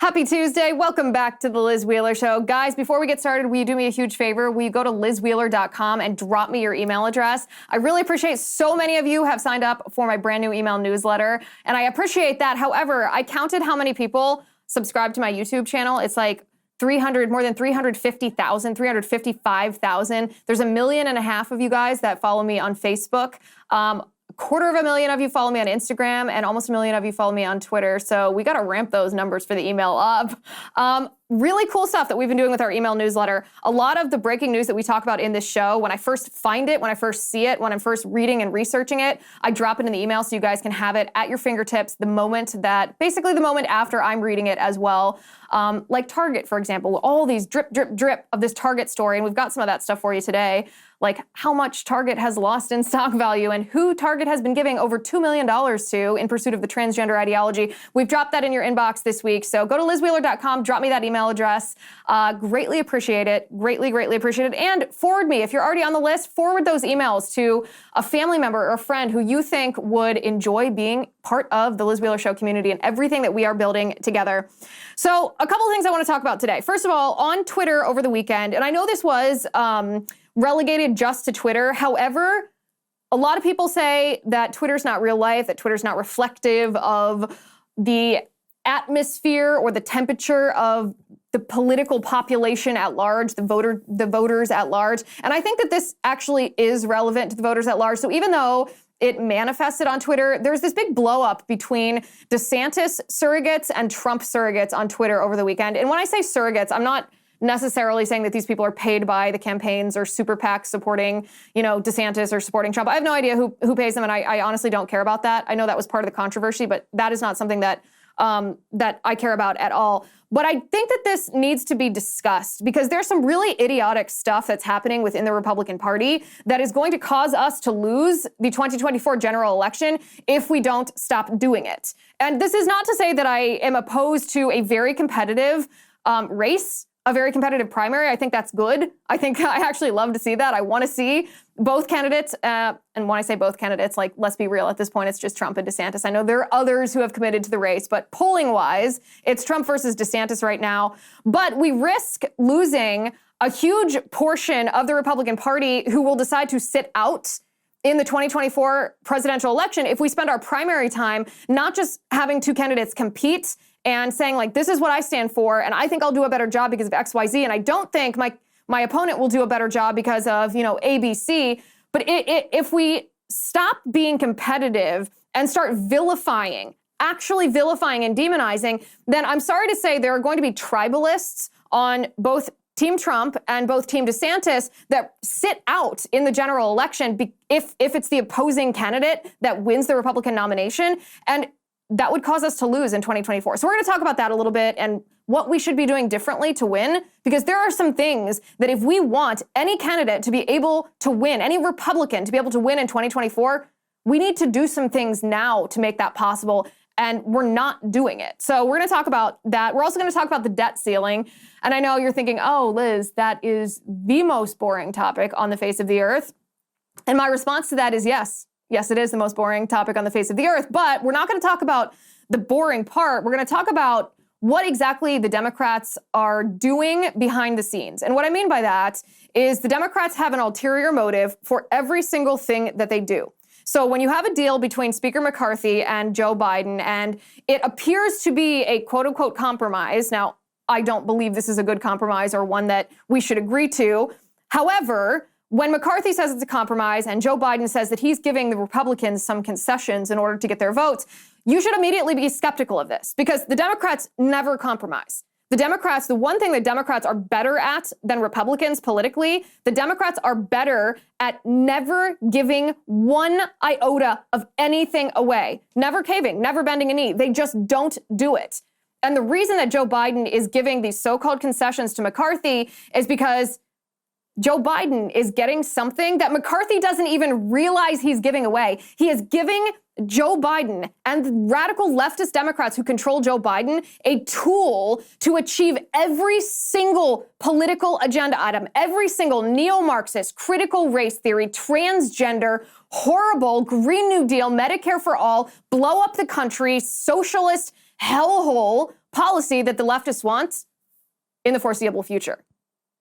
Happy Tuesday. Welcome back to the Liz Wheeler Show. Guys, before we get started, will you do me a huge favor? Will you go to lizwheeler.com and drop me your email address? I really appreciate so many of you have signed up for my brand new email newsletter, and I appreciate that. However, I counted how many people subscribe to my YouTube channel. It's like more than 350,000, 355,000. There's 1.5 million of you guys that follow me on Facebook. 250,000 of you follow me on Instagram, and almost 1 million of you follow me on Twitter. So we got to ramp those numbers for the email up. Really cool stuff that we've been doing with our email newsletter. A lot of the breaking news that we talk about in this show, when I first find it, when I first see it, when I'm first reading and researching it, I drop it in the email so you guys can have it at your fingertips the moment after I'm reading it as well. Like Target, for example, all these drip, drip, drip of this Target story, and we've got some of that stuff for you today, like how much Target has lost in stock value and who Target has been giving over $2 million to in pursuit of the transgender ideology. We've dropped that in your inbox this week, so go to lizwheeler.com, drop me that email address. Greatly appreciate it. Greatly, greatly appreciate it. And forward me, if you're already on the list, forward those emails to a family member or a friend who you think would enjoy being part of the Liz Wheeler Show community and everything that we are building together. So a couple of things I want to talk about today. First of all, on Twitter over the weekend, and I know this was relegated just to Twitter. However, a lot of people say that Twitter's not real life, that Twitter's not reflective of the atmosphere or the temperature of the political population at large, the voters at large. And I think that this actually is relevant to the voters at large. So even though it manifested on Twitter, there's this big blow up between DeSantis surrogates and Trump surrogates on Twitter over the weekend. And when I say surrogates, I'm not necessarily saying that these people are paid by the campaigns or super PACs supporting, DeSantis or supporting Trump. I have no idea who pays them, and I honestly don't care about that. I know that was part of the controversy, but that is not something that I care about at all. But I think that this needs to be discussed because there's some really idiotic stuff that's happening within the Republican Party that is going to cause us to lose the 2024 general election if we don't stop doing it. And this is not to say that I am opposed to a very competitive race, a very competitive primary. I think that's good. I actually love to see that. I want to see both candidates. And when I say both candidates, like, let's be real, at this point, it's just Trump and DeSantis. I know there are others who have committed to the race, but polling wise, it's Trump versus DeSantis right now. But we risk losing a huge portion of the Republican Party who will decide to sit out in the 2024 presidential election if we spend our primary time not just having two candidates compete and saying, like, this is what I stand for, and I think I'll do a better job because of X, Y, Z, and I don't think my opponent will do a better job because of, A, B, C. But if we stop being competitive and start actually vilifying and demonizing, then I'm sorry to say there are going to be tribalists on both Team Trump and both Team DeSantis that sit out in the general election if it's the opposing candidate that wins the Republican nomination. And that would cause us to lose in 2024. So we're going to talk about that a little bit and what we should be doing differently to win, because there are some things that if we want any candidate to be able to win, any Republican to be able to win in 2024, we need to do some things now to make that possible, and we're not doing it. So we're going to talk about that. We're also going to talk about the debt ceiling. And I know you're thinking, oh, Liz, that is the most boring topic on the face of the earth. And my response to that is yes. Yes, it is the most boring topic on the face of the earth, but we're not going to talk about the boring part. We're going to talk about what exactly the Democrats are doing behind the scenes. And what I mean by that is the Democrats have an ulterior motive for every single thing that they do. So when you have a deal between Speaker McCarthy and Joe Biden, and it appears to be a quote-unquote compromise, now, I don't believe this is a good compromise or one that we should agree to. However, when McCarthy says it's a compromise and Joe Biden says that he's giving the Republicans some concessions in order to get their votes, you should immediately be skeptical of this because the Democrats never compromise. The one thing that Democrats are better at than Republicans politically, the Democrats are better at never giving one iota of anything away, never caving, never bending a knee. They just don't do it. And the reason that Joe Biden is giving these so-called concessions to McCarthy is because Joe Biden is getting something that McCarthy doesn't even realize he's giving away. He is giving Joe Biden and radical leftist Democrats who control Joe Biden a tool to achieve every single political agenda item, every single neo-Marxist, critical race theory, transgender, horrible Green New Deal, Medicare for all, blow up the country, socialist hellhole policy that the leftists want in the foreseeable future.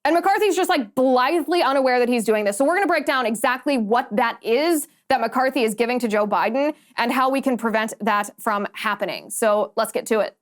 And McCarthy's just like blithely unaware that he's doing this. So we're going to break down exactly what that is that McCarthy is giving to Joe Biden and how we can prevent that from happening. So let's get to it.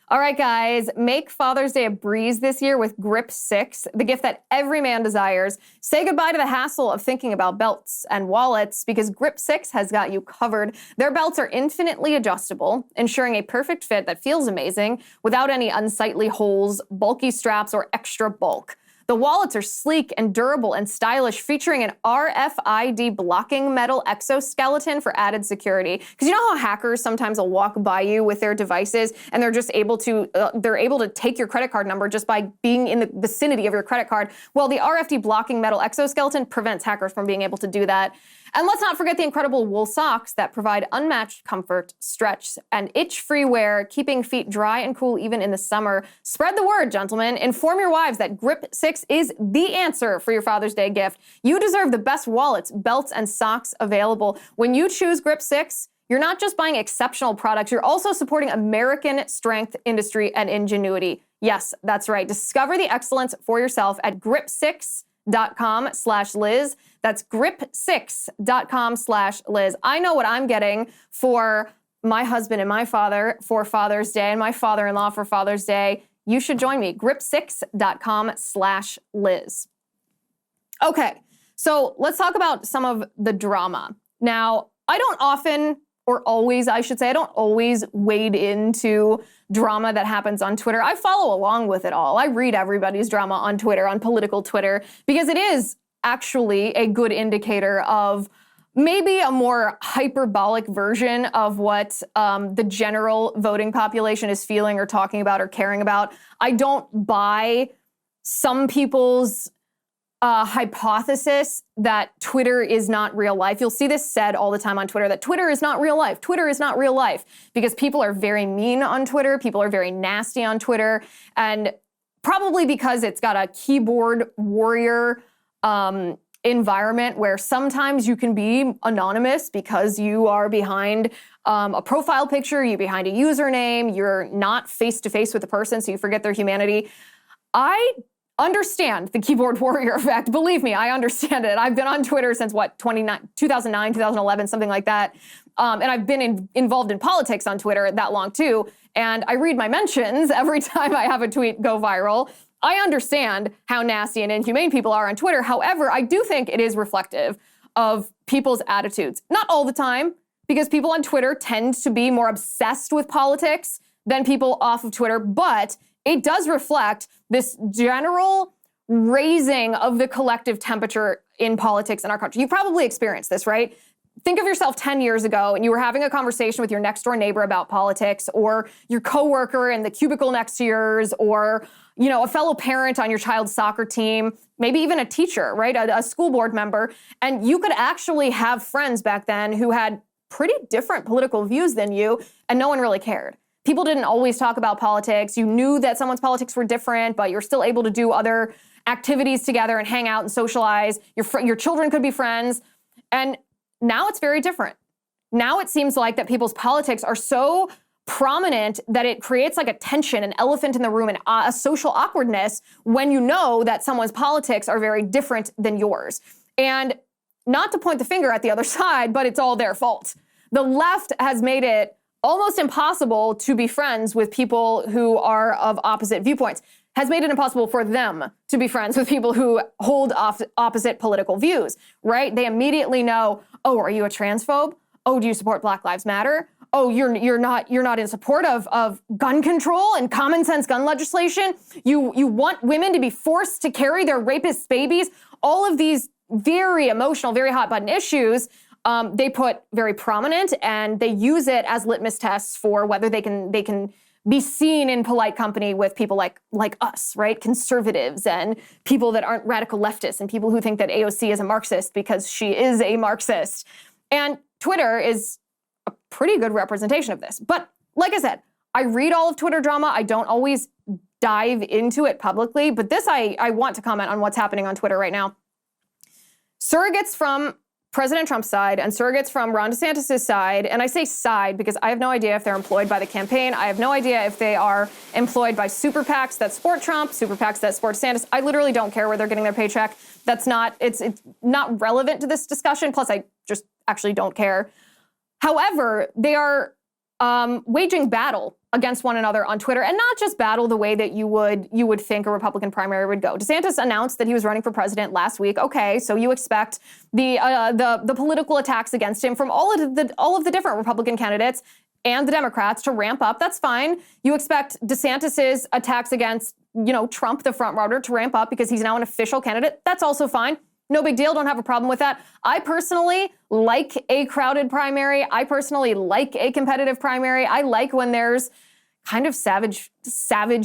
All right, guys, make Father's Day a breeze this year with Grip 6, the gift that every man desires. Say goodbye to the hassle of thinking about belts and wallets because Grip 6 has got you covered. Their belts are infinitely adjustable, ensuring a perfect fit that feels amazing without any unsightly holes, bulky straps, or extra bulk. The wallets are sleek and durable and stylish, featuring an RFID blocking metal exoskeleton for added security. Because you know how hackers sometimes will walk by you with their devices and they're just able to take your credit card number just by being in the vicinity of your credit card? Well, the RFID blocking metal exoskeleton prevents hackers from being able to do that. And let's not forget the incredible wool socks that provide unmatched comfort, stretch, and itch-free wear, keeping feet dry and cool even in the summer. Spread the word, gentlemen. Inform your wives that Grip 6 is the answer for your Father's Day gift. You deserve the best wallets, belts, and socks available. When you choose Grip 6, you're not just buying exceptional products, you're also supporting American strength, industry, and ingenuity. Yes, that's right. Discover the excellence for yourself at grip6.com/Liz. That's grip6.com/Liz. I know what I'm getting for my husband and my father for Father's Day and my father-in-law for Father's Day. You should join me, grip6.com/Liz. Okay, so let's talk about some of the drama. Now, I don't often, or always, I should say, I don't always wade into drama that happens on Twitter. I follow along with it all. I read everybody's drama on Twitter, on political Twitter, because it is actually a good indicator of maybe a more hyperbolic version of what the general voting population is feeling or talking about or caring about. I don't buy some people's hypothesis that Twitter is not real life. You'll see this said all the time on Twitter, that Twitter is not real life. Twitter is not real life, because people are very mean on Twitter. People are very nasty on Twitter. And probably because it's got a keyboard warrior environment where sometimes you can be anonymous because you are behind a profile picture, you're behind a username, you're not face-to-face with the person, so you forget their humanity. I understand the keyboard warrior effect. Believe me, I understand it. I've been on Twitter since, 2009, 2011, something like that. And I've been involved in politics on Twitter that long too. And I read my mentions every time I have a tweet go viral. I understand how nasty and inhumane people are on Twitter. However, I do think it is reflective of people's attitudes. Not all the time, because people on Twitter tend to be more obsessed with politics than people off of Twitter, but it does reflect this general raising of the collective temperature in politics in our country. You've probably experienced this, right? Think of yourself 10 years ago and you were having a conversation with your next door neighbor about politics, or your coworker in the cubicle next to yours, or a fellow parent on your child's soccer team, maybe even a teacher, right? A school board member. And you could actually have friends back then who had pretty different political views than you, and no one really cared. People didn't always talk about politics. You knew that someone's politics were different, but you're still able to do other activities together and hang out and socialize. Your children could be friends. And now it's very different. Now it seems like that people's politics are so prominent that it creates like a tension, an elephant in the room, and a social awkwardness when you know that someone's politics are very different than yours. And not to point the finger at the other side, but it's all their fault. The left has made it almost impossible to be friends with people who are of opposite viewpoints, has made it impossible for them to be friends with people who hold opposite political views, right? They immediately know, oh, are you a transphobe? Oh, do you support Black Lives Matter? Oh, you're not in support of gun control and common sense gun legislation? You want women to be forced to carry their rapists' babies? All of these very emotional, very hot button issues, they put very prominent, and they use it as litmus tests for whether they can be seen in polite company with people like us, right? Conservatives and people that aren't radical leftists and people who think that AOC is a Marxist because she is a Marxist. And Twitter is a pretty good representation of this. But like I said, I read all of Twitter drama. I don't always dive into it publicly, but this I want to comment on what's happening on Twitter right now. Surrogates from President Trump's side and surrogates from Ron DeSantis' side, and I say side because I have no idea if they're employed by the campaign. I have no idea if they are employed by super PACs that support Trump, super PACs that support DeSantis. I literally don't care where they're getting their paycheck. It's not relevant to this discussion. Plus, I just actually don't care. However, they are waging battle against one another on Twitter, and not just battle the way that you would think a Republican primary would go. DeSantis announced that he was running for president last week. Okay, so you expect the political attacks against him from all of the different Republican candidates and the Democrats to ramp up. That's fine. You expect DeSantis's attacks against Trump, the front runner, to ramp up because he's now an official candidate. That's also fine. No big deal. Don't have a problem with that. I personally like a crowded primary. I personally like a competitive primary. I like when there's kind of savage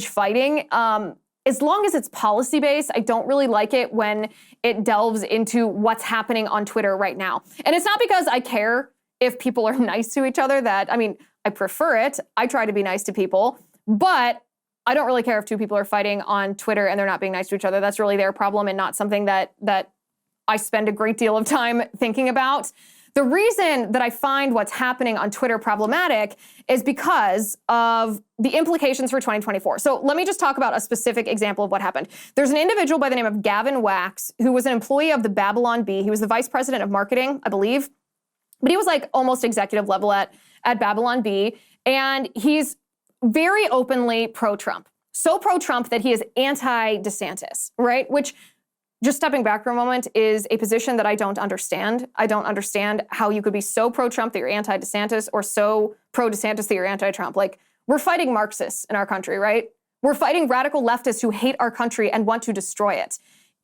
fighting. As long as it's policy-based, I don't really like it when it delves into what's happening on Twitter right now. And it's not because I care if people are nice to each other I prefer it. I try to be nice to people, but I don't really care if two people are fighting on Twitter and they're not being nice to each other. That's really their problem and not something that I spend a great deal of time thinking about. The reason that I find what's happening on Twitter problematic is because of the implications for 2024. So let me just talk about a specific example of what happened. There's an individual by the name of Gavin Wax, who was an employee of the Babylon Bee. He was the vice president of marketing, I believe, but he was like almost executive level at Babylon Bee. And he's very openly pro-Trump. So pro-Trump that he is anti-DeSantis, right? Which, just stepping back for a moment, is a position that I don't understand. I don't understand how you could be so pro-Trump that you're anti-DeSantis or so pro-DeSantis that you're anti-Trump. Like, we're fighting Marxists in our country, right? We're fighting radical leftists who hate our country and want to destroy it.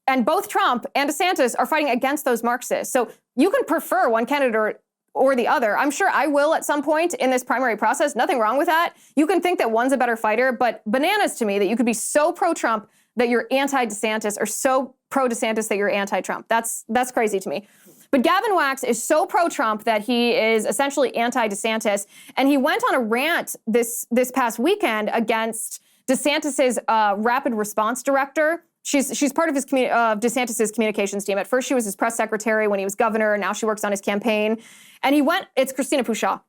And both Trump and DeSantis are fighting against those Marxists. So you can prefer one candidate or the other. I'm sure I will at some point in this primary process. Nothing wrong with that. You can think that one's a better fighter, but bananas to me that you could be so pro-Trump that you're anti-DeSantis or so pro-DeSantis that you're anti-Trump. That's crazy to me. But Gavin Wax is so pro-Trump that he is essentially anti-DeSantis. And he went on a rant this past weekend against DeSantis's rapid response director. She's part of DeSantis's communications team. At first, she was his press secretary when he was governor. Now she works on his campaign. And it's Christina Pushaw.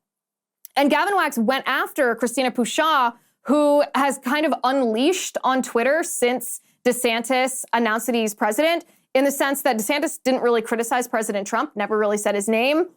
And Gavin Wax went after Christina Pushaw, who has kind of unleashed on Twitter since DeSantis announced that he's president, in the sense that DeSantis didn't really criticize President Trump, never really said his name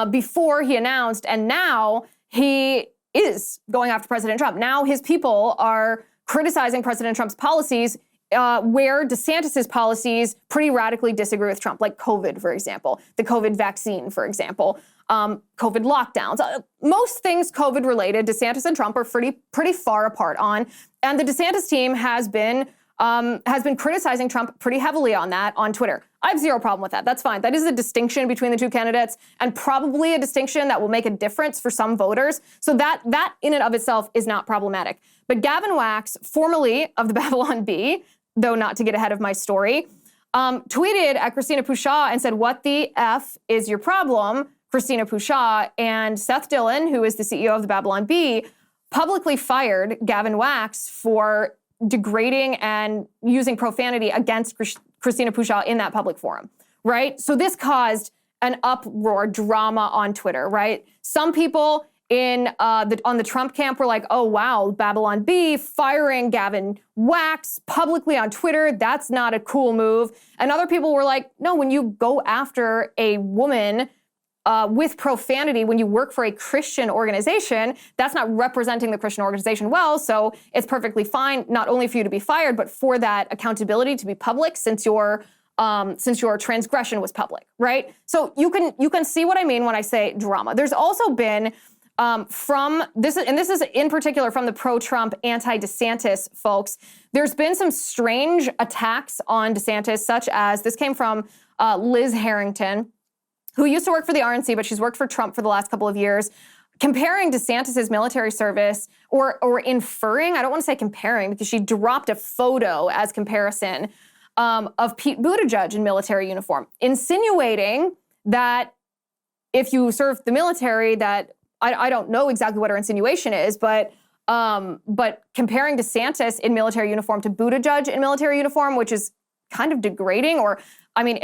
before he announced, and now he is going after President Trump. Now his people are criticizing President Trump's policies where DeSantis's policies pretty radically disagree with Trump, like COVID, for example, the COVID vaccine, for example. COVID lockdowns, most things COVID related, DeSantis and Trump are pretty far apart on. And the DeSantis team has been criticizing Trump pretty heavily on that on Twitter. I have zero problem with that. That's fine. That is a distinction between the two candidates and probably a distinction that will make a difference for some voters. So that in and of itself is not problematic. But Gavin Wax, formerly of the Babylon Bee, though not to get ahead of my story, tweeted at Christina Pushaw and said, "What the F is your problem, Christina Pushaw?" And Seth Dillon, who is the CEO of the Babylon Bee, publicly fired Gavin Wax for degrading and using profanity against Christina Pushaw in that public forum, right? So this caused an uproar, drama on Twitter, right? Some people on the Trump camp were like, "Oh, wow, Babylon Bee firing Gavin Wax publicly on Twitter, that's not a cool move." And other people were like, "No, when you go after a woman with profanity, when you work for a Christian organization, that's not representing the Christian organization well, so it's perfectly fine, not only for you to be fired, but for that accountability to be public since your transgression was public," right? So you can see what I mean when I say drama. There's also been this is in particular from the pro-Trump, anti-DeSantis folks, there's been some strange attacks on DeSantis, such as, this came from Liz Harrington, who used to work for the RNC, but she's worked for Trump for the last couple of years, comparing DeSantis's military service, or inferring, I don't want to say comparing, because she dropped a photo as comparison of Pete Buttigieg in military uniform, insinuating that if you serve the military, that I don't know exactly what her insinuation is, but But comparing DeSantis in military uniform to Buttigieg in military uniform, which is kind of degrading, or, I mean,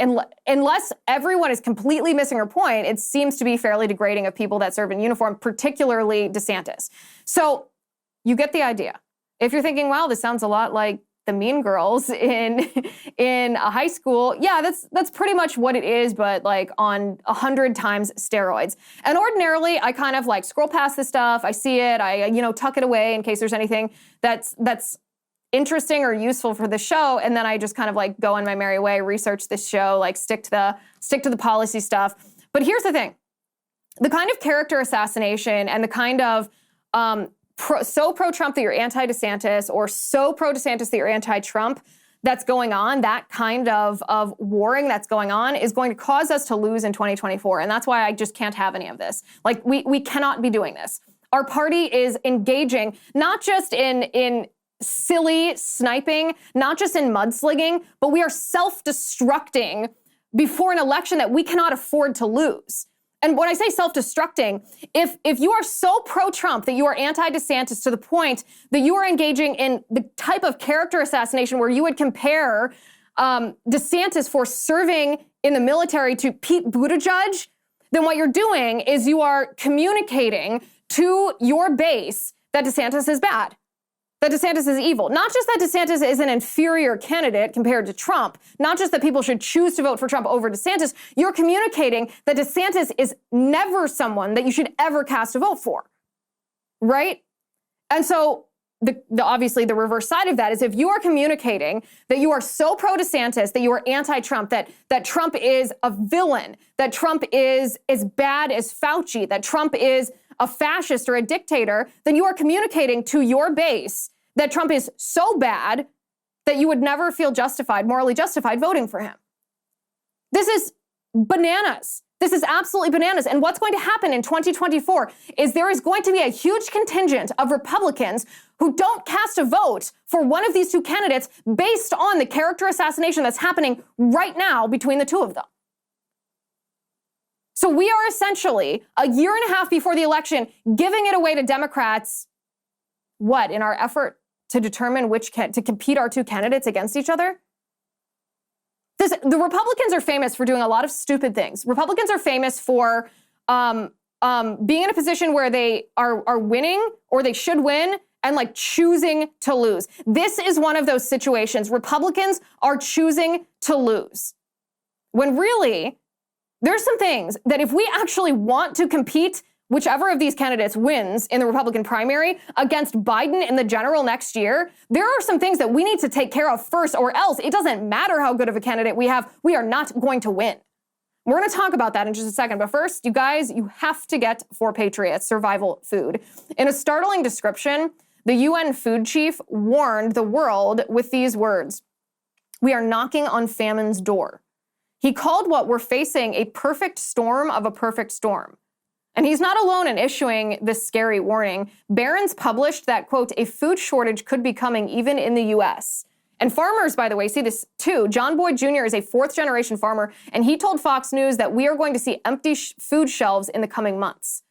unless everyone is completely missing her point, it seems to be fairly degrading of people that serve in uniform, particularly DeSantis. So you get the idea. If you're thinking, wow, this sounds a lot like the Mean Girls in a high school, yeah, that's pretty much what it is, but like on 100 times steroids. And ordinarily, I kind of like scroll past this stuff. I see it. I tuck it away in case there's anything that's interesting or useful for the show, and then I just kind of like go on my merry way, research this show, like stick to the policy stuff. But here's the thing: the kind of character assassination and the kind of so pro-Trump that you're anti-DeSantis, or so pro-DeSantis that you're anti-Trump that's going on, that kind of warring that's going on is going to cause us to lose in 2024. And that's why I just can't have any of this. Like, we cannot be doing this. Our party is engaging not just in silly sniping, not just in mudslinging, but we are self-destructing before an election that we cannot afford to lose. And when I say self-destructing, if you are so pro-Trump that you are anti-DeSantis to the point that you are engaging in the type of character assassination where you would compare DeSantis for serving in the military to Pete Buttigieg, then what you're doing is you are communicating to your base that DeSantis is bad, that DeSantis is evil. Not just that DeSantis is an inferior candidate compared to Trump, not just that people should choose to vote for Trump over DeSantis, you're communicating that DeSantis is never someone that you should ever cast a vote for, right? And so obviously the reverse side of that is if you are communicating that you are so pro-DeSantis, that you are anti-Trump, that Trump is a villain, that Trump is as bad as Fauci, that Trump is a fascist or a dictator, then you are communicating to your base that Trump is so bad that you would never feel morally justified voting for him. This is bananas. This is absolutely bananas. And what's going to happen in 2024 is there is going to be a huge contingent of Republicans who don't cast a vote for one of these two candidates based on the character assassination that's happening right now between the two of them. So we are essentially, a year and a half before the election, giving it away to Democrats, in our effort to determine to compete our two candidates against each other? The Republicans are famous for doing a lot of stupid things. Republicans are famous for being in a position where they are winning, or they should win, and like choosing to lose. This is one of those situations. Republicans are choosing to lose. When really, there's some things that if we actually want to compete, whichever of these candidates wins in the Republican primary against Biden in the general next year, there are some things that we need to take care of first, or else it doesn't matter how good of a candidate we have, we are not going to win. We're going to talk about that in just a second. But first, you guys, you have to get 4Patriots survival food. In a startling description, the UN food chief warned the world with these words: "We are knocking on famine's door." He called what we're facing a perfect storm of a perfect storm. And he's not alone in issuing this scary warning. Barron's published that, quote, a food shortage could be coming even in the U.S. And farmers, by the way, see this too. John Boyd Jr. is a fourth-generation farmer, and he told Fox News that we are going to see empty food shelves in the coming months.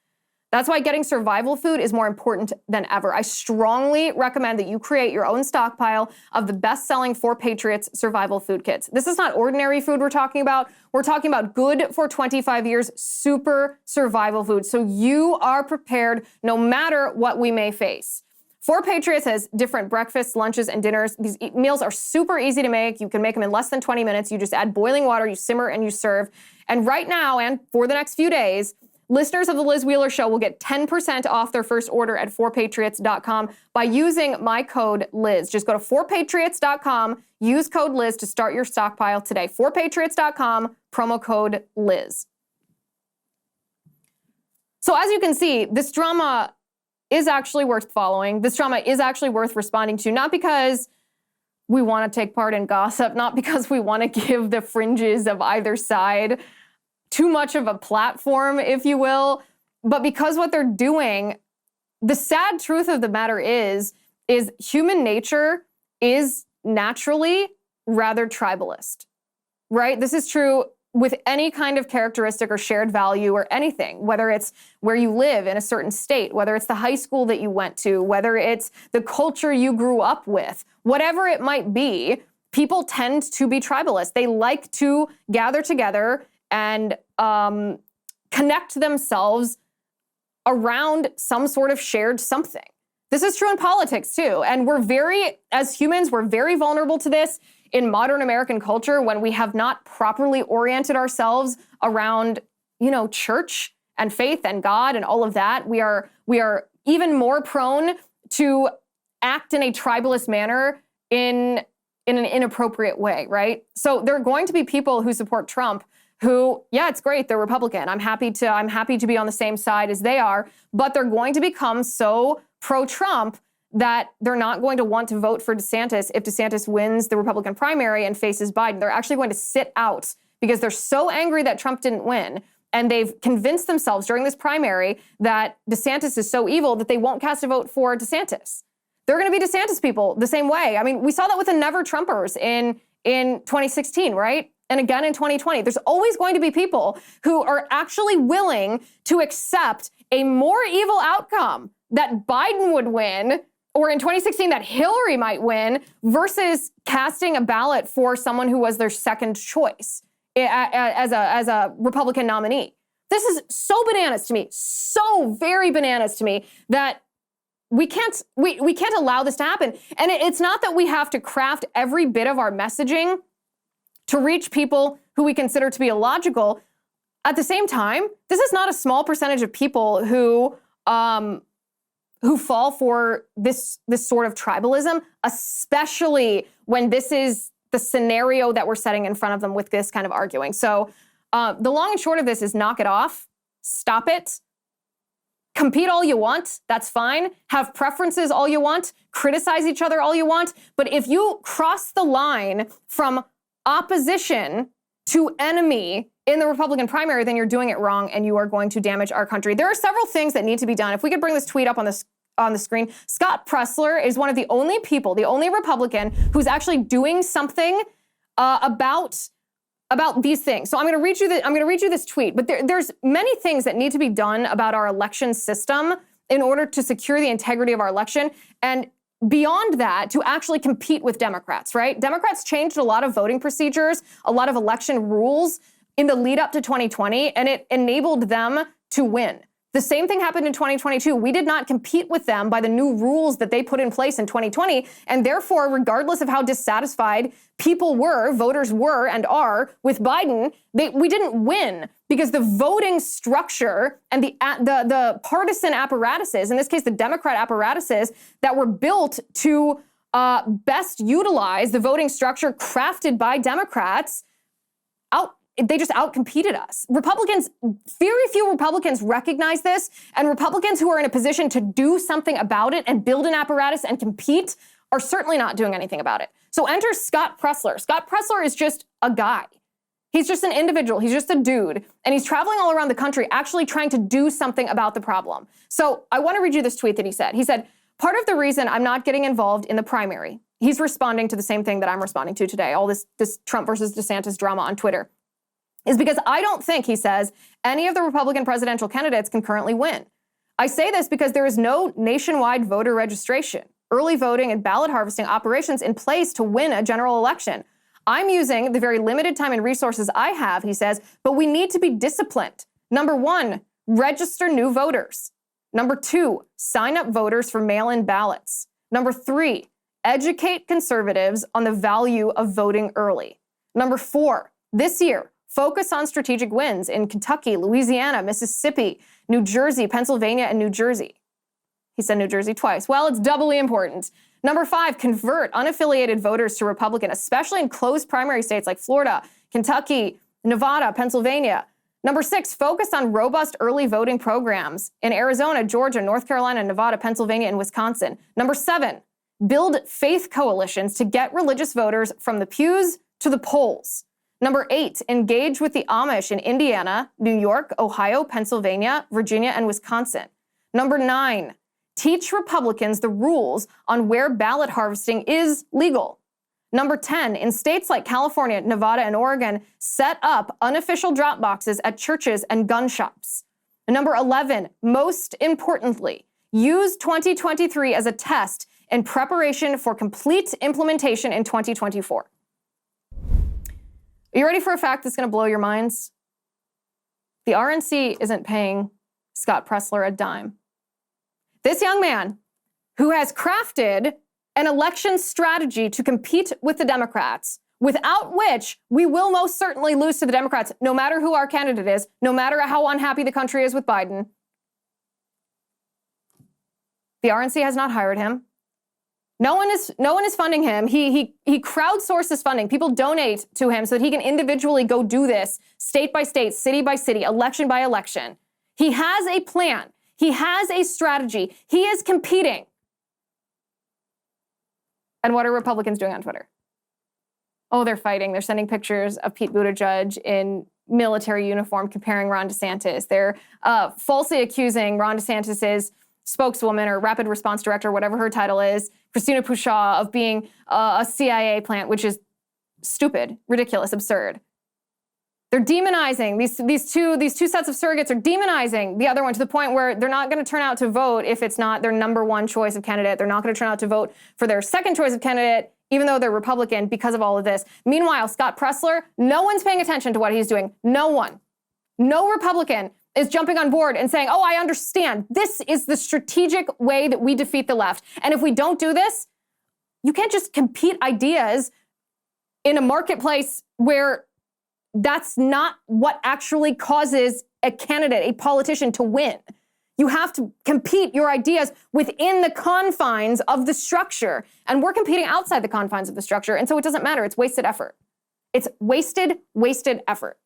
That's why getting survival food is more important than ever. I strongly recommend that you create your own stockpile of the best-selling 4Patriots survival food kits. This is not ordinary food we're talking about. We're talking about good for 25 years, super survival food. So you are prepared no matter what we may face. 4Patriots has different breakfasts, lunches, and dinners. These meals are super easy to make. You can make them in less than 20 minutes. You just add boiling water, you simmer, and you serve. And right now, and for the next few days, listeners of The Liz Wheeler Show will get 10% off their first order at 4patriots.com by using my code Liz. Just go to 4patriots.com, use code Liz to start your stockpile today. 4patriots.com, promo code Liz. So as you can see, this drama is actually worth following. This drama is actually worth responding to, not because we want to take part in gossip, not because we want to give the fringes of either side too much of a platform, if you will, but because what they're doing, the sad truth of the matter is human nature is naturally rather tribalist, right? This is true with any kind of characteristic or shared value or anything, whether it's where you live in a certain state, whether it's the high school that you went to, whether it's the culture you grew up with, whatever it might be, people tend to be tribalist. They like to gather together and connect themselves around some sort of shared something. This is true in politics too. And as humans, we're very vulnerable to this in modern American culture when we have not properly oriented ourselves around, church and faith and God and all of that. We are even more prone to act in a tribalist manner in an inappropriate way, right? So there are going to be people who support Trump who, yeah, it's great, they're Republican. I'm happy to be on the same side as they are, but they're going to become so pro-Trump that they're not going to want to vote for DeSantis if DeSantis wins the Republican primary and faces Biden. They're actually going to sit out because they're so angry that Trump didn't win. And they've convinced themselves during this primary that DeSantis is so evil that they won't cast a vote for DeSantis. They're going to be DeSantis people the same way. I mean, we saw that with the Never Trumpers in 2016, right? And again in 2020. There's always going to be people who are actually willing to accept a more evil outcome that Biden would win, or in 2016 that Hillary might win, versus casting a ballot for someone who was their second choice as a Republican nominee. This is so bananas to me, so very bananas to me, that we can't allow this to happen. And it's not that we have to craft every bit of our messaging to reach people who we consider to be illogical. At the same time, this is not a small percentage of people who fall for this sort of tribalism, especially when this is the scenario that we're setting in front of them with this kind of arguing. So the long and short of this is knock it off, stop it, compete all you want, that's fine, have preferences all you want, criticize each other all you want, but if you cross the line from opposition to enemy in the Republican primary, then you're doing it wrong and you are going to damage our country. There are several things that need to be done. If we could bring this tweet up on the screen. Scott Pressler is one of the only people, the only Republican who's actually doing something about these things. So I'm going to read you this tweet, but there's many things that need to be done about our election system in order to secure the integrity of our election. And beyond that, to actually compete with Democrats, right? Democrats changed a lot of voting procedures, a lot of election rules in the lead up to 2020, and it enabled them to win. The same thing happened in 2022. We did not compete with them by the new rules that they put in place in 2020. And therefore, regardless of how dissatisfied voters were and are with Biden, we didn't win because the voting structure and the partisan apparatuses, in this case, the Democrat apparatuses that were built to best utilize the voting structure crafted by Democrats, they just outcompeted us. Very few Republicans recognize this, and Republicans who are in a position to do something about it and build an apparatus and compete are certainly not doing anything about it. So enter Scott Pressler. Scott Pressler is just a guy. He's just an individual. He's just a dude, and he's traveling all around the country actually trying to do something about the problem. So I want to read you this tweet that he said. He said, part of the reason I'm not getting involved in the primary, he's responding to the same thing that I'm responding to today, all this Trump versus DeSantis drama on Twitter, is because I don't think, he says, any of the Republican presidential candidates can currently win. I say this because there is no nationwide voter registration, early voting, and ballot harvesting operations in place to win a general election. I'm using the very limited time and resources I have, he says, but we need to be disciplined. Number 1, register new voters. Number 2, sign up voters for mail-in ballots. Number 3, educate conservatives on the value of voting early. Number 4, this year, focus on strategic wins in Kentucky, Louisiana, Mississippi, New Jersey, Pennsylvania, and New Jersey. He said New Jersey twice. Well, it's doubly important. Number 5, convert unaffiliated voters to Republican, especially in closed primary states like Florida, Kentucky, Nevada, Pennsylvania. Number 6, focus on robust early voting programs in Arizona, Georgia, North Carolina, Nevada, Pennsylvania, and Wisconsin. Number 7, build faith coalitions to get religious voters from the pews to the polls. Number 8, engage with the Amish in Indiana, New York, Ohio, Pennsylvania, Virginia, and Wisconsin. Number 9, teach Republicans the rules on where ballot harvesting is legal. Number 10, in states like California, Nevada, and Oregon, set up unofficial drop boxes at churches and gun shops. Number 11, most importantly, use 2023 as a test in preparation for complete implementation in 2024. Are you ready for a fact that's going to blow your minds? The RNC isn't paying Scott Presler a dime. This young man, who has crafted an election strategy to compete with the Democrats, without which we will most certainly lose to the Democrats, no matter who our candidate is, no matter how unhappy the country is with Biden. The RNC has not hired him. No one is funding him. He crowdsources funding. People donate to him so that he can individually go do this state by state, city by city, election by election. He has a plan. He has a strategy. He is competing. And what are Republicans doing on Twitter? Oh, they're fighting. They're sending pictures of Pete Buttigieg in military uniform, comparing Ron DeSantis. They're falsely accusing Ron DeSantis's spokeswoman or rapid response director, whatever her title is, Christina Pushaw, of being a CIA plant, which is stupid, ridiculous, absurd. They're demonizing these two sets of surrogates are demonizing the other one to the point where they're not going to turn out to vote if it's not their number one choice of candidate. They're not going to turn out to vote for their second choice of candidate, even though they're Republican, because of all of this. Meanwhile, Scott Presler, no one's paying attention to what he's doing. No one. No Republican is jumping on board and saying, oh, I understand. This is the strategic way that we defeat the left. And if we don't do this, you can't just compete ideas in a marketplace where that's not what actually causes a candidate, a politician, to win. You have to compete your ideas within the confines of the structure. And we're competing outside the confines of the structure. And so it doesn't matter. It's wasted effort. It's wasted effort.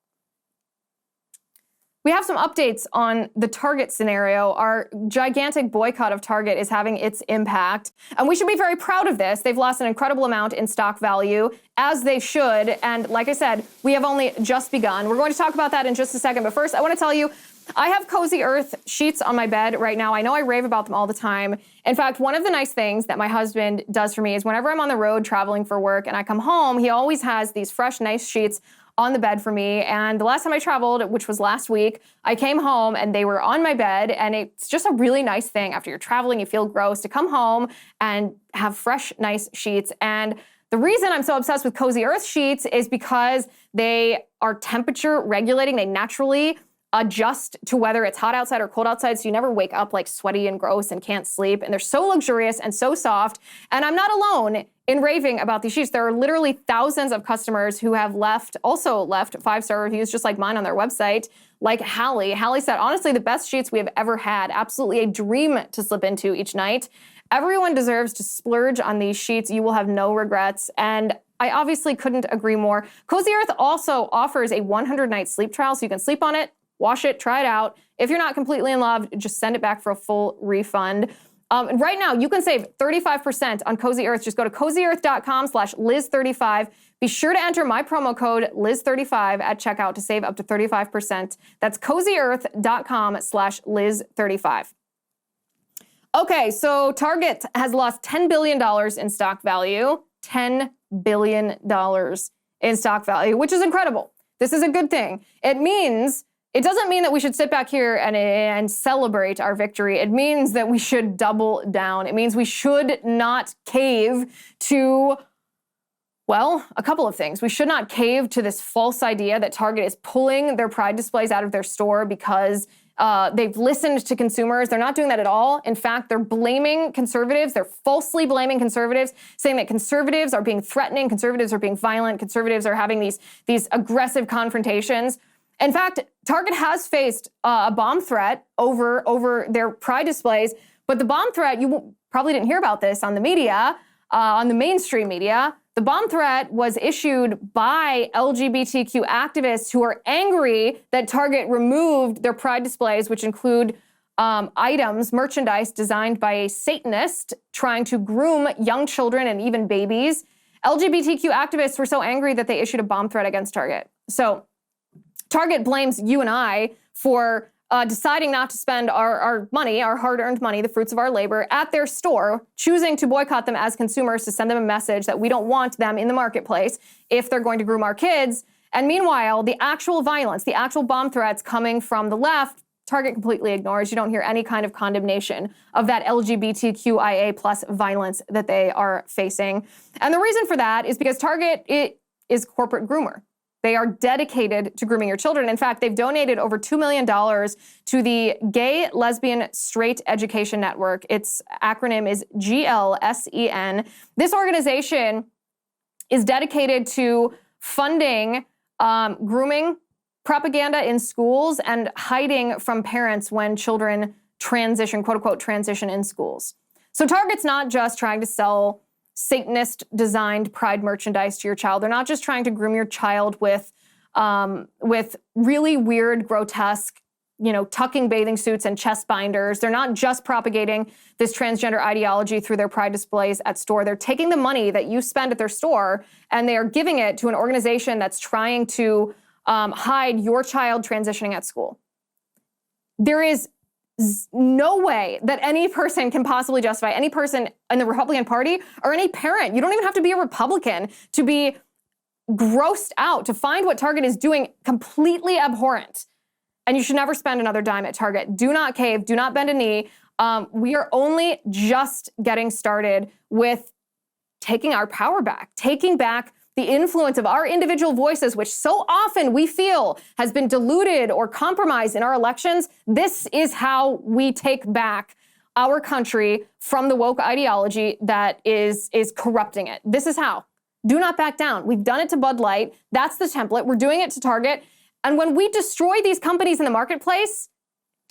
We have some updates on the Target scenario. Our gigantic boycott of Target is having its impact, and we should be very proud of this. They've lost an incredible amount in stock value, as they should, and like I said, we have only just begun. We're going to talk about that in just a second, but first, I want to tell you, I have Cozy Earth sheets on my bed right now. I know I rave about them all the time. In fact, one of the nice things that my husband does for me is whenever I'm on the road traveling for work and I come home, he always has these fresh, nice sheets on the bed for me. And the last time I traveled, which was last week, I came home and they were on my bed. And it's just a really nice thing after you're traveling, you feel gross, to come home and have fresh, nice sheets. And the reason I'm so obsessed with Cozy Earth sheets is because they are temperature regulating. They naturally adjust to whether it's hot outside or cold outside, so you never wake up like sweaty and gross and can't sleep. And they're so luxurious and so soft. And I'm not alone in raving about these sheets. There are literally thousands of customers who have also left 5-star reviews just like mine on their website, like Hallie. Hallie said, honestly, the best sheets we have ever had. Absolutely a dream to slip into each night. Everyone deserves to splurge on these sheets. You will have no regrets. And I obviously couldn't agree more. Cozy Earth also offers a 100-night sleep trial, so you can sleep on it, wash it, try it out. If you're not completely in love, just send it back for a full refund. Right now, you can save 35% on Cozy Earth. Just go to cozyearth.com/Liz35. Be sure to enter my promo code Liz35 at checkout to save up to 35%. That's cozyearth.com/Liz35. Okay, so Target has lost $10 billion in stock value. $10 billion in stock value, which is incredible. This is a good thing. It doesn't mean that we should sit back here and celebrate our victory. It means that we should double down. It means we should not cave to, well, a couple of things. We should not cave to this false idea that Target is pulling their pride displays out of their store because they've listened to consumers. They're not doing that at all. In fact, they're blaming conservatives. They're falsely blaming conservatives, saying that conservatives are being threatening, conservatives are being violent, conservatives are having these aggressive confrontations. In fact, Target has faced a bomb threat over their pride displays, but the bomb threat, you probably didn't hear about this on the media, on the mainstream media. The bomb threat was issued by LGBTQ activists who are angry that Target removed their pride displays, which include merchandise designed by a Satanist trying to groom young children and even babies. LGBTQ activists were so angry that they issued a bomb threat against Target. So Target blames you and I for deciding not to spend our money, our hard-earned money, the fruits of our labor, at their store, choosing to boycott them as consumers to send them a message that we don't want them in the marketplace if they're going to groom our kids. And meanwhile, the actual violence, the actual bomb threats coming from the left, Target completely ignores. You don't hear any kind of condemnation of that LGBTQIA plus violence that they are facing. And the reason for that is because Target is corporate groomer. They are dedicated to grooming your children. In fact, they've donated over $2 million to the Gay, Lesbian, Straight Education Network. Its acronym is GLSEN. This organization is dedicated to funding grooming propaganda in schools and hiding from parents when children transition, quote unquote, transition in schools. So Target's not just trying to sell Satanist-designed pride merchandise to your child. They're not just trying to groom your child with really weird, grotesque, tucking bathing suits and chest binders. They're not just propagating this transgender ideology through their pride displays at store. They're taking the money that you spend at their store and they are giving it to an organization that's trying to hide your child transitioning at school. There is no way that any person can possibly justify, any person in the Republican Party or any parent, you don't even have to be a Republican to be grossed out, to find what Target is doing completely abhorrent. And you should never spend another dime at Target. Do not cave, do not bend a knee. We are only just getting started with taking our power back, taking back the influence of our individual voices, which so often we feel has been diluted or compromised in our elections. This is how we take back our country from the woke ideology that is corrupting it. This is how. Do not back down. We've done it to Bud Light. That's the template. We're doing it to Target. And when we destroy these companies in the marketplace,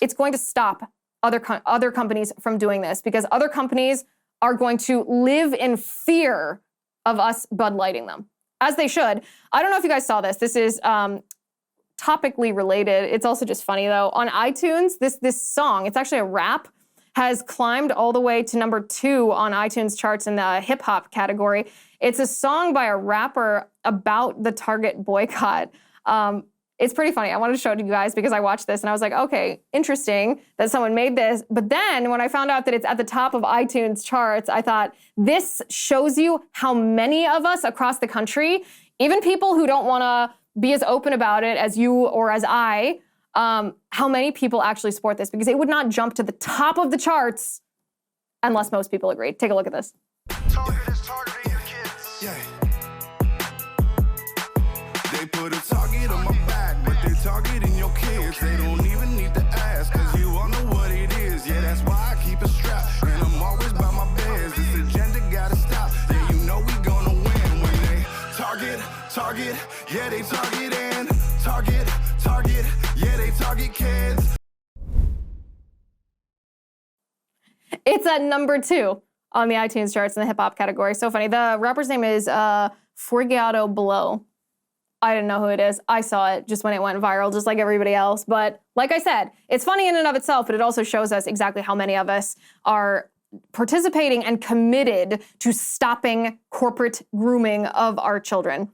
it's going to stop other companies from doing this, because other companies are going to live in fear of us Bud Lighting them. As they should. I don't know if you guys saw this. This is topically related. It's also just funny though. On iTunes, this song, it's actually a rap, has climbed all the way to number 2 on iTunes charts in the hip hop category. It's a song by a rapper about the Target boycott. It's pretty funny. I wanted to show it to you guys because I watched this and I was like, okay, interesting that someone made this. But then when I found out that it's at the top of iTunes charts, I thought, this shows you how many of us across the country, even people who don't want to be as open about it as you or as I, how many people actually support this, because it would not jump to the top of the charts unless most people agreed. Take a look at this. Target is targeting your kids. Yeah. They put a target on my back, but they targeting your kids. They don't even need to ask, cause you all know what it is. Yeah, that's why I keep a strap, and I'm always by my beds. This agenda gotta stop. Yeah, you know we gonna win when they target, yeah, they target and target, yeah, they target kids. It's at number 2 on the iTunes charts in the hip hop category. So funny. The rapper's name is Frigato Blow. I didn't know who it is. I saw it just when it went viral, just like everybody else. But like I said, it's funny in and of itself, but it also shows us exactly how many of us are participating and committed to stopping corporate grooming of our children.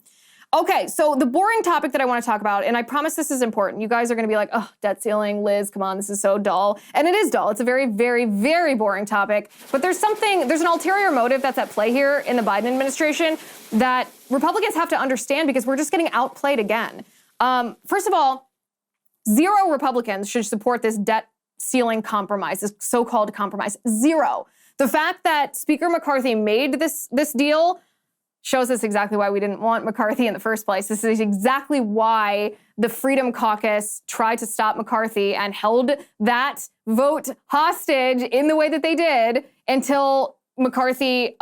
Okay, so the boring topic that I want to talk about, and I promise this is important. You guys are going to be like, oh, debt ceiling, Liz, come on, this is so dull. And it is dull. It's a very, very, very boring topic. But there's an ulterior motive that's at play here in the Biden administration that Republicans have to understand, because we're just getting outplayed again. First of all, 0 Republicans should support this debt ceiling compromise, this so-called compromise. 0. The fact that Speaker McCarthy made this deal shows us exactly why we didn't want McCarthy in the first place. This is exactly why the Freedom Caucus tried to stop McCarthy and held that vote hostage in the way that they did until McCarthy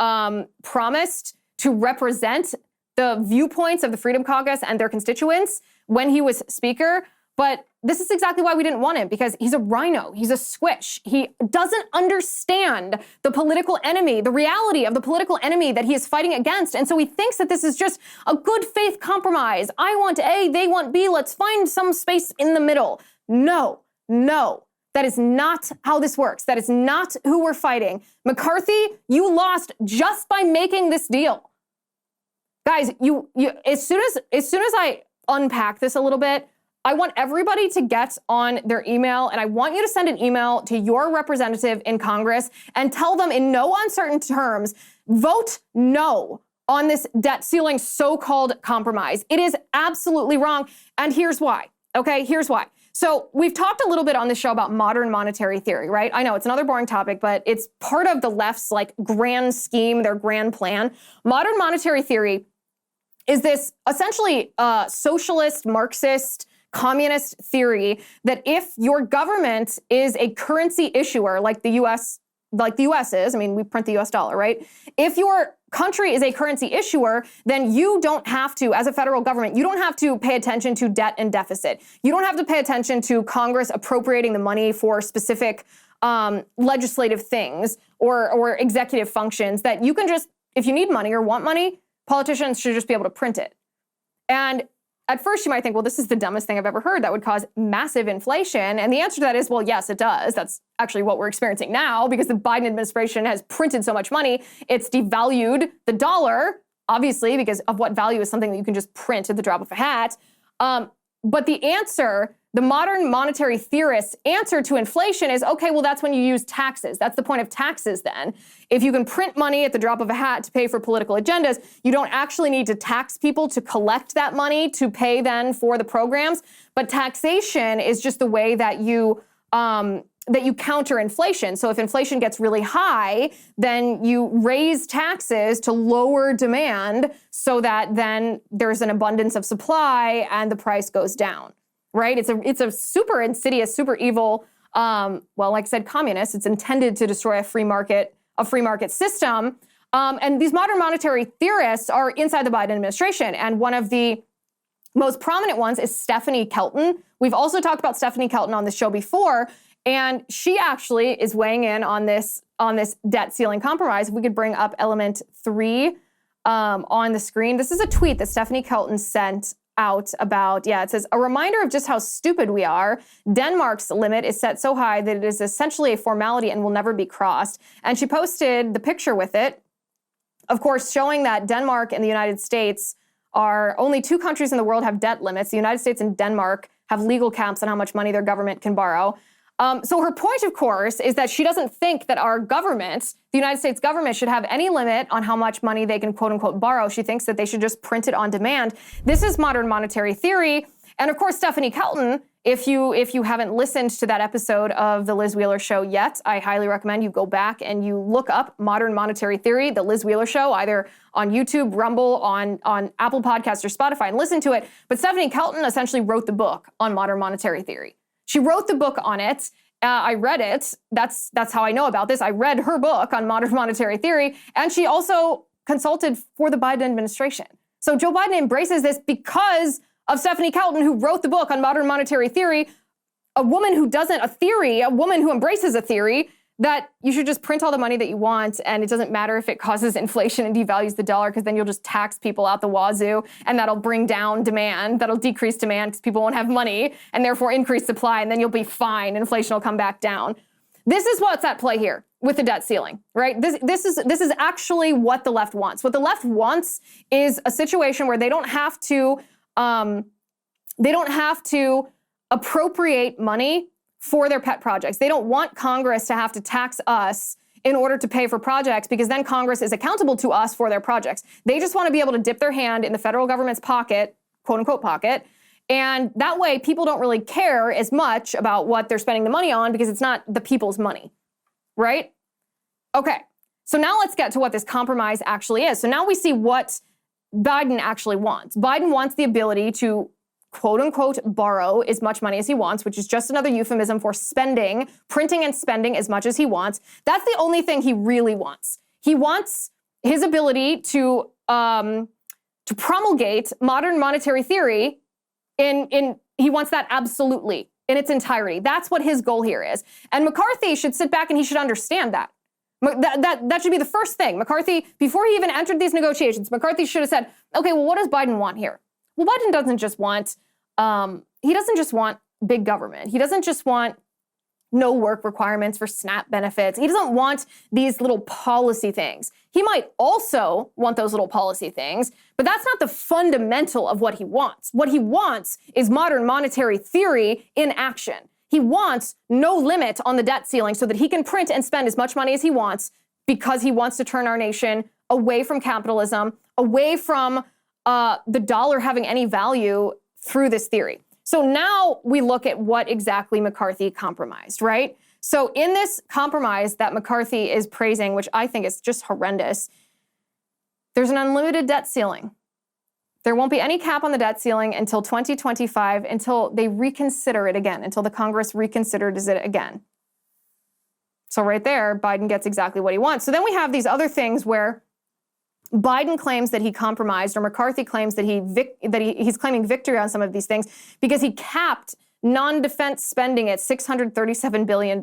promised to represent the viewpoints of the Freedom Caucus and their constituents when he was Speaker. But this is exactly why we didn't want him, because he's a rhino, he's a squish. He doesn't understand the political enemy, the reality of the political enemy that he is fighting against. And so he thinks that this is just a good faith compromise. I want A, they want B, let's find some space in the middle. No, that is not how this works. That is not who we're fighting. McCarthy, you lost just by making this deal. Guys, you as soon as I unpack this a little bit, I want everybody to get on their email, and I want you to send an email to your representative in Congress and tell them in no uncertain terms, vote no on this debt ceiling so-called compromise. It is absolutely wrong, and here's why, okay? Here's why. So we've talked a little bit on this show about modern monetary theory, right? I know it's another boring topic, but it's part of the left's like grand scheme, their grand plan. Modern monetary theory is this essentially socialist, Marxist, communist theory that if your government is a currency issuer like the US is, I mean, we print the US dollar, right? If your country is a currency issuer, then you don't have to, as a federal government, you don't have to pay attention to debt and deficit. You don't have to pay attention to Congress appropriating the money for specific legislative things or executive functions, that you can just, if you need money or want money, politicians should just be able to print it. And at first you might think, well, this is the dumbest thing I've ever heard. That would cause massive inflation. And the answer to that is, well, yes, it does. That's actually what we're experiencing now because the Biden administration has printed so much money. It's devalued the dollar, obviously, because of what value is something that you can just print at the drop of a hat. But the answer, the modern monetary theorist's answer to inflation is, okay, well, that's when you use taxes. That's the point of taxes then. If you can print money at the drop of a hat to pay for political agendas, you don't actually need to tax people to collect that money to pay then for the programs. But taxation is just the way that you counter inflation. So if inflation gets really high, then you raise taxes to lower demand so that then there's an abundance of supply and the price goes down, right? It's a super insidious, super evil, well, like I said, communist. It's intended to destroy a free market system. And these modern monetary theorists are inside the Biden administration. And one of the most prominent ones is Stephanie Kelton. We've also talked about Stephanie Kelton on the show before. And she actually is weighing in on this debt ceiling compromise. If we could bring up element 3 on the screen. This is a tweet that Stephanie Kelton sent out about, it says, a reminder of just how stupid we are. Denmark's limit is set so high that it is essentially a formality and will never be crossed. And she posted the picture with it, of course, showing that Denmark and the United States are only 2 countries in the world have debt limits. The United States and Denmark have legal caps on how much money their government can borrow. So her point, of course, is that she doesn't think that our government, the United States government, should have any limit on how much money they can, quote unquote, borrow. She thinks that they should just print it on demand. This is modern monetary theory. And of course, Stephanie Kelton, if you haven't listened to that episode of the Liz Wheeler Show yet, I highly recommend you go back and you look up modern monetary theory, the Liz Wheeler Show, either on YouTube, Rumble, on Apple Podcasts or Spotify, and listen to it. But Stephanie Kelton essentially wrote the book on modern monetary theory. She wrote the book on it. I read it. That's how I know about this. I read her book on modern monetary theory, and she also consulted for the Biden administration. So Joe Biden embraces this because of Stephanie Kelton, who wrote the book on modern monetary theory, a woman who embraces a theory that you should just print all the money that you want, and it doesn't matter if it causes inflation and devalues the dollar, because then you'll just tax people out the wazoo, and that'll bring down demand. That'll decrease demand because people won't have money, and therefore increase supply, and then you'll be fine. Inflation will come back down. This is what's at play here with the debt ceiling, right? This is actually what the left wants. What the left wants is a situation where they don't have to appropriate money for their pet projects. They don't want Congress to have to tax us in order to pay for projects, because then Congress is accountable to us for their projects. They just want to be able to dip their hand in the federal government's pocket, quote unquote pocket, and that way people don't really care as much about what they're spending the money on because it's not the people's money, right? Okay, so now let's get to what this compromise actually is. So now we see what Biden actually wants. Biden wants the ability to quote unquote borrow as much money as he wants, which is just another euphemism for spending, printing and spending as much as he wants. That's the only thing he really wants. He wants his ability to promulgate modern monetary theory he wants that absolutely in its entirety. That's what his goal here is. And McCarthy should sit back and he should understand that. That should be the first thing. McCarthy, before he even entered these negotiations, McCarthy should have said, okay, well, what does Biden want here? Well, Biden doesn't just want big government. He doesn't just want no work requirements for SNAP benefits. He doesn't want these little policy things. He might also want those little policy things, but that's not the fundamental of what he wants. What he wants is modern monetary theory in action. He wants no limit on the debt ceiling so that he can print and spend as much money as he wants because he wants to turn our nation away from capitalism, away from the dollar having any value through this theory. So now we look at what exactly McCarthy compromised, right? So in this compromise that McCarthy is praising, which I think is just horrendous, there's an unlimited debt ceiling. There won't be any cap on the debt ceiling until 2025, until they reconsider it again, until the Congress reconsiders it again. So right there, Biden gets exactly what he wants. So then we have these other things where Biden claims that he compromised, or McCarthy claims that he's claiming victory on some of these things because he capped non-defense spending at $637 billion.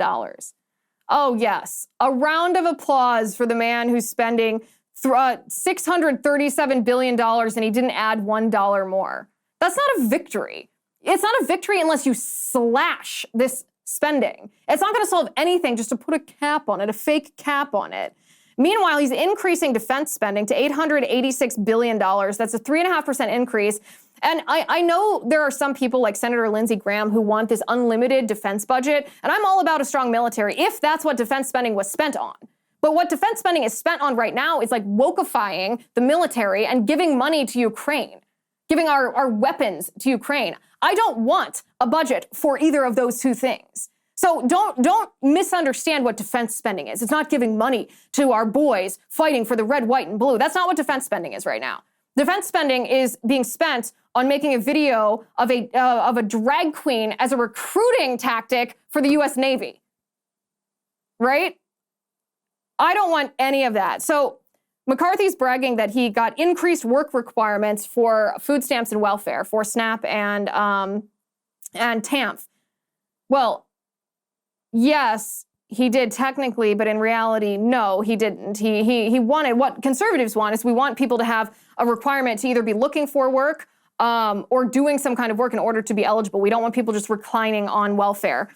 Oh yes, a round of applause for the man who's spending $637 billion and he didn't add $1 more. That's not a victory. It's not a victory unless you slash this spending. It's not going to solve anything just to put a cap on it, a fake cap on it. Meanwhile, he's increasing defense spending to $886 billion. That's a 3.5% increase. And I know there are some people like Senator Lindsey Graham who want this unlimited defense budget. And I'm all about a strong military if that's what defense spending was spent on. But what defense spending is spent on right now is like wokeifying the military and giving money to Ukraine, giving our weapons to Ukraine. I don't want a budget for either of those two things. So don't misunderstand what defense spending is. It's not giving money to our boys fighting for the red, white, and blue. That's not what defense spending is right now. Defense spending is being spent on making a video of a drag queen as a recruiting tactic for the U.S. Navy, right? I don't want any of that. So McCarthy's bragging that he got increased work requirements for food stamps and welfare, for SNAP and TAMF. Well, yes, he did technically, but in reality, no, he didn't. He wanted what conservatives want is we want people to have a requirement to either be looking for work or doing some kind of work in order to be eligible. We don't want people just reclining on welfare.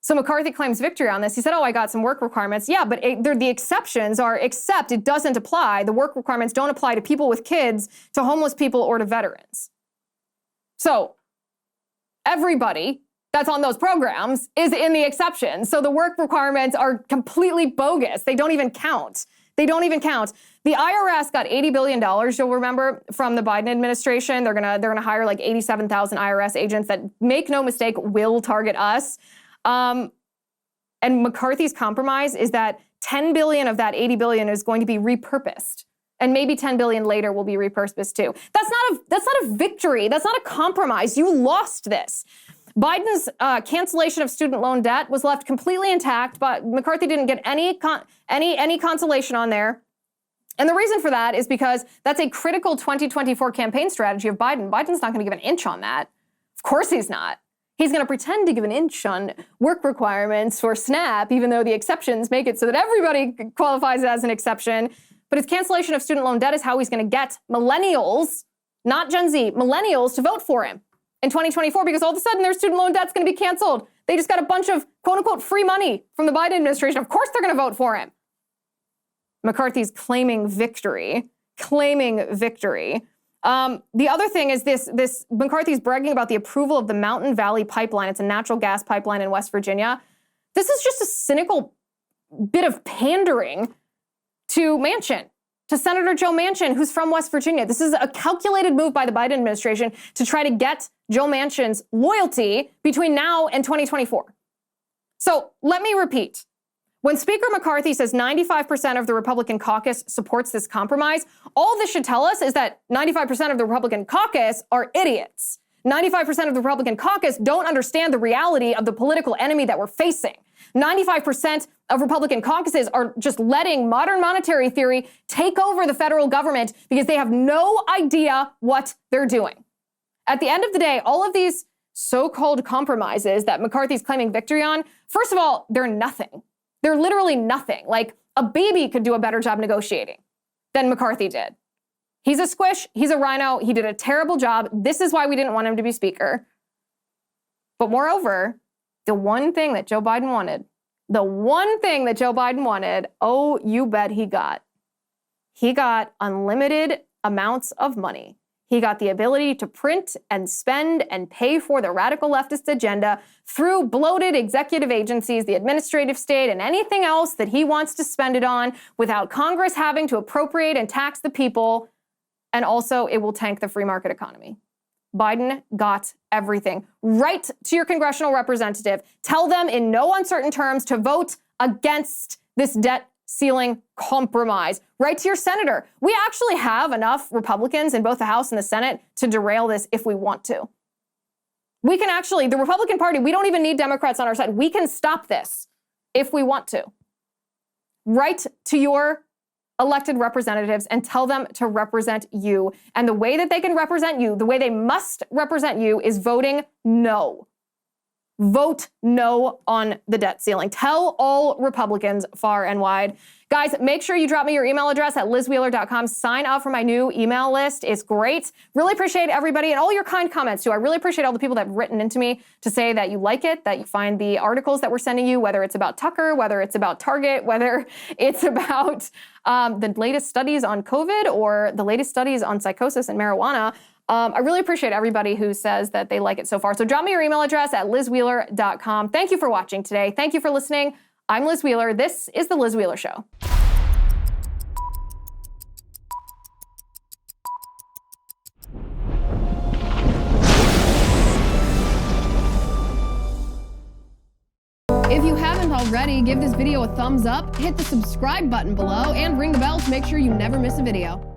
So McCarthy claims victory on this. He said, oh, I got some work requirements. Yeah, but the exceptions are except it doesn't apply. The work requirements don't apply to people with kids, to homeless people, or to veterans. So everybody that's on those programs is in the exception. So the work requirements are completely bogus. They don't even count. They don't even count. The IRS got $80 billion, you'll remember, from the Biden administration. They're gonna hire like 87,000 IRS agents that, make no mistake, will target us. And McCarthy's compromise is that 10 billion of that 80 billion is going to be repurposed. And maybe 10 billion later will be repurposed too. That's not a victory. That's not a compromise. You lost this. Biden's cancellation of student loan debt was left completely intact, but McCarthy didn't get any consolation on there. And the reason for that is because that's a critical 2024 campaign strategy of Biden. Biden's not going to give an inch on that. Of course he's not. He's going to pretend to give an inch on work requirements for SNAP, even though the exceptions make it so that everybody qualifies as an exception. But his cancellation of student loan debt is how he's going to get millennials, not Gen Z, millennials to vote for him in 2024, because all of a sudden their student loan debt's going to be canceled. They just got a bunch of quote unquote free money from the Biden administration. Of course they're going to vote for him. McCarthy's claiming victory. The other thing is this McCarthy's bragging about the approval of the Mountain Valley Pipeline. It's a natural gas pipeline in West Virginia. This is just a cynical bit of pandering to Manchin, to Senator Joe Manchin, who's from West Virginia. This is a calculated move by the Biden administration to try to get Joe Manchin's loyalty between now and 2024. So let me repeat. When Speaker McCarthy says 95% of the Republican caucus supports this compromise, all this should tell us is that 95% of the Republican caucus are idiots. 95% of the Republican caucus don't understand the reality of the political enemy that we're facing. 95% of Republican caucuses are just letting modern monetary theory take over the federal government because they have no idea what they're doing. At the end of the day, all of these so-called compromises that McCarthy's claiming victory on, first of all, they're nothing. They're literally nothing. Like a baby could do a better job negotiating than McCarthy did. He's a squish. He's a rhino. He did a terrible job. This is why we didn't want him to be speaker. But moreover, The one thing that Joe Biden wanted, oh, you bet he got. He got unlimited amounts of money. He got the ability to print and spend and pay for the radical leftist agenda through bloated executive agencies, the administrative state, and anything else that he wants to spend it on without Congress having to appropriate and tax the people. And also, it will tank the free market economy. Biden got everything. Write to your congressional representative. Tell them in no uncertain terms to vote against this debt ceiling compromise. Write to your senator. We actually have enough Republicans in both the House and the Senate to derail this if we want to. We can actually, the Republican Party, we don't even need Democrats on our side. We can stop this if we want to. Write to your elected representatives and tell them to represent you. And the way that they can represent you, the way they must represent you, is voting no. Vote no on the debt ceiling. Tell all Republicans far and wide. Guys, make sure you drop me your email address at lizwheeler.com. Sign up for my new email list. It's great. Really appreciate everybody and all your kind comments too. I really appreciate all the people that have written into me to say that you like it, that you find the articles that we're sending you, whether it's about Tucker, whether it's about Target, whether it's about the latest studies on COVID or the latest studies on psychosis and marijuana. I really appreciate everybody who says that they like it so far. So drop me your email address at lizwheeler.com. Thank you for watching today. Thank you for listening. I'm Liz Wheeler. This is The Liz Wheeler Show. If you haven't already, give this video a thumbs up, hit the subscribe button below, and ring the bell to make sure you never miss a video.